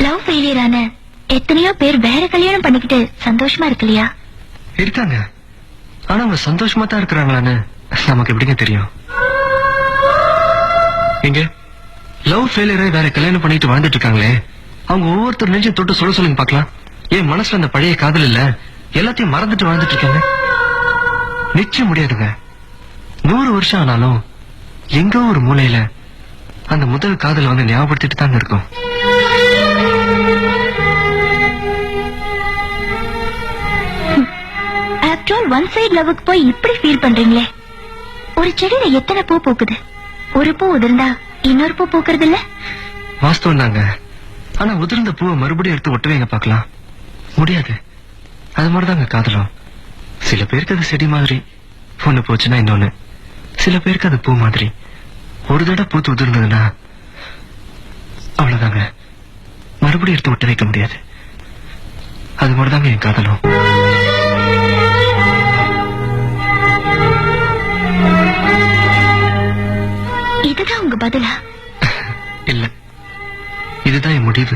Love failure ஆன எத்தனையோ பேர் வேற கல்யாணம் பண்ணிக்கிட்டு சந்தோஷமா இருக்கலையா? இருக்காங்க. ஆனா அவங்க சந்தோஷமா தான் இருக்கிறாங்களான்னு நமக்கு எப்படிங்க தெரியும்? எங்க லவ் ஃபெயிலியரை வேற கல்யாணம் பண்ணிட்டு வாழ்ந்துட்டு இருக்காங்களே, அவங்க ஒவ்வொருத்தர் நெஞ்சு தொட்டு சொல்ல சொல்லுங்க பாக்கலாம். என் மனசுல அந்த பழைய காதல் இல்ல, எல்லாத்தையும் மறந்துட்டு வாழ்ந்துட்டு இருக்காங்க. நிச்சயம் முடியாதுங்க. 100 வருஷம் ஆனாலும் எங்கோ ஒரு மூலையில அந்த முதல் காதல் வந்து ஞாபகப்படுத்திட்டு தாங்க இருக்கும். ஆஃப்டர் ஆல் ஒன் சைடு லவ்வுக்கு போய் இப்படி ஃபீல் பண்றீங்களே. ஒரு செடியில எத்தனை பூ பூக்குது? ஒரு பூ உதிர்ந்தா இன்னொரு பூ பூக்குறது இல்ல? வாஸ்தவம் தாங்க. ஆனா உதிர்ந்த பூவை மறுபடியும் எடுத்து ஒட்டவேங்க பாக்கலாம், முடியாது. அது மாதிரிதாங்க காதலும். சில பேருக்கு அது செடி மாதிரி, ஒண்ணு போச்சுன்னா இன்னொன்னு. சில பேருக்கு அது பூ மாதிரி, ஒரு தடவை பூத்து உதிர்ந்ததுன்னா அவ்வளவுதாங்க, மறுபடியும் எடுத்து ஒட்ட வைக்க முடியாது. அது மாதிரிதாங்க என் காதலும். இதுதான் உங்க பதிலா? இல்ல, இதுதான் என் முடிவு.